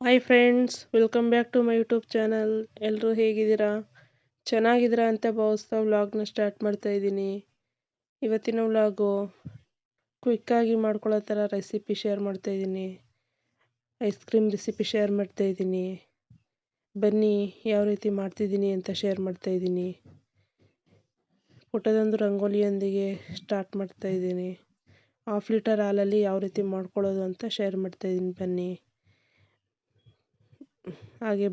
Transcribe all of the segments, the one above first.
Hi friends, welcome back to my YouTube channel. ಎಲ್ಲರೂ ಹೇಗಿದ್ದೀರಾ? ಚೆನ್ನಾಗಿದ್ದೀರಾ ಅಂತ ಭಾವಿಸ್ತಾ ವ್ಲಾಗ್ನ ಸ್ಟಾರ್ಟ್ ಮಾಡ್ತಾ ಇದ್ದೀನಿ. ಇವತ್ತಿನ ವ್ಲಾಗು ಕ್ವಿಕ್ಕಾಗಿ ಮಾಡ್ಕೊಳ್ಳೋ ಥರ ರೆಸಿಪಿ ಶೇರ್ ಮಾಡ್ತಾ ಇದ್ದೀನಿ. ಐಸ್ ಕ್ರೀಮ್ ರೆಸಿಪಿ ಶೇರ್ ಮಾಡ್ತಾ ಇದ್ದೀನಿ. ಬನ್ನಿ ಯಾವ ರೀತಿ ಮಾಡ್ತಿದ್ದೀನಿ ಅಂತ ಶೇರ್ ಮಾಡ್ತಾ ಇದ್ದೀನಿ. ಪುಟ್ಟದೊಂದು ರಂಗೋಲಿಯೊಂದಿಗೆ ಸ್ಟಾರ್ಟ್ ಮಾಡ್ತಾ ಇದ್ದೀನಿ. 1/2 ಲೀಟರ್ ಹಾಲಲ್ಲಿ ಯಾವ ರೀತಿ ಮಾಡ್ಕೊಳ್ಳೋದು ಅಂತ ಶೇರ್ ಮಾಡ್ತಾ ಇದ್ದೀನಿ. ಬನ್ನಿ. ಹಾಗೆ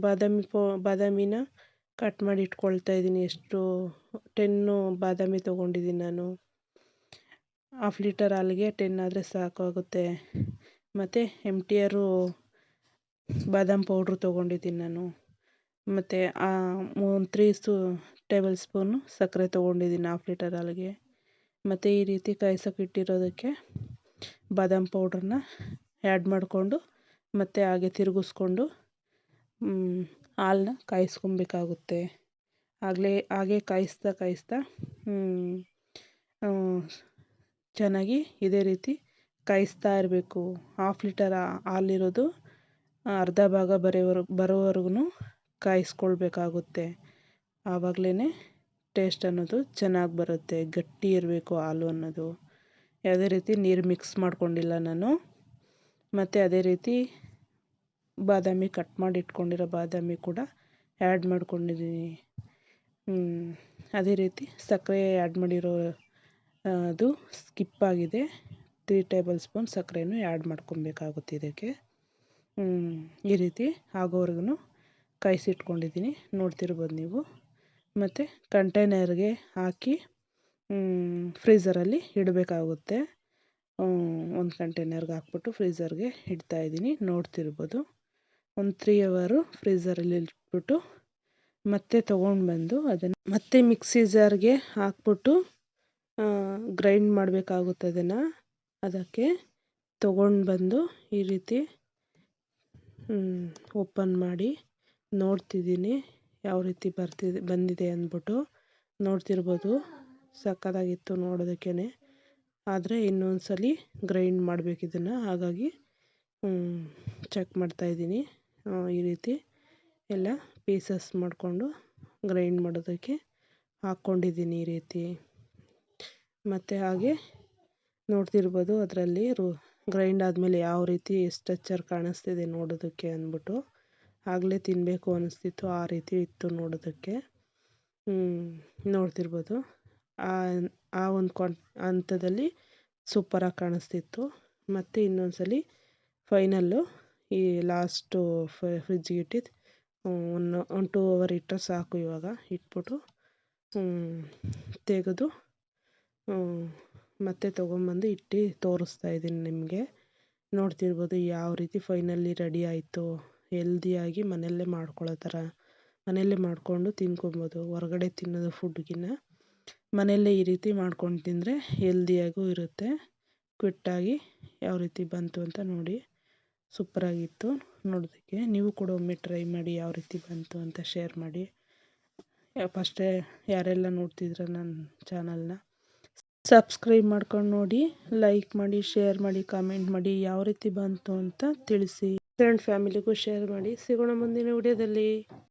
ಬಾದಾಮಿನ ಕಟ್ ಮಾಡಿ ಇಟ್ಕೊಳ್ತಾ ಇದ್ದೀನಿ. ಎಷ್ಟು 10 ಬಾದಾಮಿ ತೊಗೊಂಡಿದ್ದೀನಿ ನಾನು. 1/2 ಲೀಟರ್ ಹಾಲಿಗೆ 10 ಆದರೆ ಸಾಕಾಗುತ್ತೆ. ಮತ್ತು MTR ಬಾದಾಮ್ ಪೌಡ್ರು ತೊಗೊಂಡಿದ್ದೀನಿ ನಾನು. ಮತ್ತು 3 ಟೇಬಲ್ ಸ್ಪೂನು ಸಕ್ಕರೆ ತೊಗೊಂಡಿದ್ದೀನಿ 1/2 ಲೀಟರ್ ಹಾಲಿಗೆ. ಮತ್ತು ಈ ರೀತಿ ಕಾಯ್ಸೋಕೆ ಇಟ್ಟಿರೋದಕ್ಕೆ ಬಾದಾಮ್ ಪೌಡ್ರನ್ನ ಆ್ಯಡ್ ಮಾಡಿಕೊಂಡು ಮತ್ತು ಹಾಗೆ ತಿರುಗಿಸ್ಕೊಂಡು ಹಾಲನ್ನ ಕಾಯಿಸ್ಕೊಬೇಕಾಗುತ್ತೆ. ಹಾಗೆ ಕಾಯಿಸ್ತಾ ಚೆನ್ನಾಗಿ ಇದೇ ರೀತಿ ಕಾಯಿಸ್ತಾ ಇರಬೇಕು. 1/2 ಲೀಟರ್ ಹಾಲಿರೋದು ಅರ್ಧ ಭಾಗ ಬರೋವರೆಗೂ ಕಾಯಿಸ್ಕೊಳ್ಬೇಕಾಗುತ್ತೆ. ಆವಾಗಲೇ ಟೇಸ್ಟ್ ಅನ್ನೋದು ಚೆನ್ನಾಗಿ ಬರುತ್ತೆ. ಗಟ್ಟಿ ಇರಬೇಕು ಹಾಲು ಅನ್ನೋದು. ಯಾವುದೇ ರೀತಿ ನೀರು ಮಿಕ್ಸ್ ಮಾಡ್ಕೊಂಡಿಲ್ಲ ನಾನು. ಮತ್ತು ಅದೇ ರೀತಿ ಬಾದಾಮಿ ಕಟ್ ಮಾಡಿ ಇಟ್ಕೊಂಡಿರೋ ಬಾದಾಮಿ ಕೂಡ ಆ್ಯಡ್ ಮಾಡ್ಕೊಂಡಿದ್ದೀನಿ. ಅದೇ ರೀತಿ ಸಕ್ಕರೆ ಆ್ಯಡ್ ಮಾಡಿರೋ ಅದು ಸ್ಕಿಪ್ ಆಗಿದೆ. 3 ಟೇಬಲ್ ಸ್ಪೂನ್ ಸಕ್ಕರೆನೂ ಆ್ಯಡ್ ಮಾಡ್ಕೊಬೇಕಾಗುತ್ತೆ ಇದಕ್ಕೆ. ಈ ರೀತಿ ಆಗೋವರೆಗೂ ಕಾಯಿಸಿಟ್ಕೊಂಡಿದ್ದೀನಿ, ನೋಡ್ತಿರ್ಬೋದು ನೀವು. ಮತ್ತು ಕಂಟೈನರ್ಗೆ ಹಾಕಿ ಫ್ರೀಝರಲ್ಲಿ ಇಡಬೇಕಾಗುತ್ತೆ. ಒಂದು ಕಂಟೈನರ್ಗೆ ಹಾಕ್ಬಿಟ್ಟು ಫ್ರೀಝರ್ಗೆ ಇಡ್ತಾಯಿದ್ದೀನಿ, ನೋಡ್ತಿರ್ಬೋದು. ಒಂದು 3 ಅವರು ಫ್ರೀಝರಲ್ಲಿ ಇಟ್ಬಿಟ್ಟು ಮತ್ತೆ ತೊಗೊಂಡು ಅದನ್ನು ಮತ್ತೆ ಮಿಕ್ಸಿ ಜಾರ್ಗೆ ಹಾಕ್ಬಿಟ್ಟು ಗ್ರೈಂಡ್ ಮಾಡಬೇಕಾಗುತ್ತೆ. ಅದಕ್ಕೆ ತೊಗೊಂಡು ಈ ರೀತಿ ಓಪನ್ ಮಾಡಿ ನೋಡ್ತಿದ್ದೀನಿ ಯಾವ ರೀತಿ ಬಂದಿದೆ ಅಂದ್ಬಿಟ್ಟು. ನೋಡ್ತಿರ್ಬೋದು, ಸಕ್ಕತ್ತಾಗಿತ್ತು ನೋಡೋದಕ್ಕೇ. ಆದರೆ ಇನ್ನೊಂದ್ಸಲಿ ಗ್ರೈಂಡ್ ಮಾಡಬೇಕು ಇದನ್ನು. ಹಾಗಾಗಿ ಚೆಕ್ ಮಾಡ್ತಾಯಿದ್ದೀನಿ. ಈ ರೀತಿ ಎಲ್ಲ ಪೀಸಸ್ ಮಾಡಿಕೊಂಡು ಗ್ರೈಂಡ್ ಮಾಡೋದಕ್ಕೆ ಹಾಕ್ಕೊಂಡಿದ್ದೀನಿ ಈ ರೀತಿ. ಮತ್ತು ಹಾಗೆ ನೋಡ್ತಿರ್ಬೋದು ಅದರಲ್ಲಿ ಗ್ರೈಂಡ್ ಆದಮೇಲೆ ಯಾವ ರೀತಿ ಸ್ಟ್ರಕ್ಚರ್ ಕಾಣಿಸ್ತಿದೆ ನೋಡೋದಕ್ಕೆ ಅಂದ್ಬಿಟ್ಟು. ಆಗಲೇ ತಿನ್ನಬೇಕು ಅನ್ನಿಸ್ತಿತ್ತು, ಆ ರೀತಿ ಇತ್ತು ನೋಡೋದಕ್ಕೆ. ನೋಡ್ತಿರ್ಬೋದು ಆ ಒಂದು ಹಂತದಲ್ಲಿ ಸೂಪರಾಗಿ ಕಾಣಿಸ್ತಿತ್ತು. ಮತ್ತು ಇನ್ನೊಂದ್ಸಲಿ ಫೈನಲ್ಲು ಈ ಲಾಸ್ಟು ಫ್ರಿಜ್ಜಿಗೆ ಇಟ್ಟಿದ್ದು 1-2 ಅವರ್ ಇಟ್ಟರೆ ಸಾಕು. ಇವಾಗ ಇಟ್ಬಿಟ್ಟು ತೆಗೆದು ಮತ್ತೆ ತೊಗೊಂಬಂದು ಇಟ್ಟು ತೋರಿಸ್ತಾ ಇದ್ದೀನಿ ನಿಮಗೆ. ನೋಡ್ತಿರ್ಬೋದು ಯಾವ ರೀತಿ ಫೈನಲಿ ರೆಡಿ ಆಯಿತು. ಹೆಲ್ದಿಯಾಗಿ ಮನೆಯಲ್ಲೇ ಮಾಡ್ಕೊಳ್ಳೋ ಥರ ಮನೆಯಲ್ಲೇ ಮಾಡಿಕೊಂಡು ತಿನ್ಕೊಬೋದು. ಹೊರಗಡೆ ತಿನ್ನೋದು ಫುಡ್ಗಿನ್ನ ಮನೆಯಲ್ಲೇ ಈ ರೀತಿ ಮಾಡ್ಕೊಂಡು ತಿಂದರೆ ಹೆಲ್ದಿಯಾಗೂ ಇರುತ್ತೆ. ಕ್ವಿಟ್ಟಾಗಿ ಯಾವ ರೀತಿ ಬಂತು ಅಂತ ನೋಡಿ. ಸೂಪರಾಗಿತ್ತು ನೋಡೋದಕ್ಕೆ. ನೀವು ಕೂಡ ಒಮ್ಮೆ ಟ್ರೈ ಮಾಡಿ ಯಾವ ರೀತಿ ಬಂತು ಅಂತ ಶೇರ್ ಮಾಡಿ. ಫಸ್ಟೇ ಯಾರೆಲ್ಲ ನೋಡ್ತಿದ್ರೆ ನನ್ನ ಚಾನಲ್ನ ಸಬ್ಸ್ಕ್ರೈಬ್ ಮಾಡ್ಕೊಂಡು ನೋಡಿ, ಲೈಕ್ ಮಾಡಿ, ಶೇರ್ ಮಾಡಿ, ಕಾಮೆಂಟ್ ಮಾಡಿ ಯಾವ ರೀತಿ ಬಂತು ಅಂತ ತಿಳಿಸಿ. ಫ್ರೆಂಡ್ ಫ್ಯಾಮಿಲಿಗೂ ಶೇರ್ ಮಾಡಿ. ಸಿಗೋಣ ಮುಂದಿನ ವಿಡಿಯೋದಲ್ಲಿ.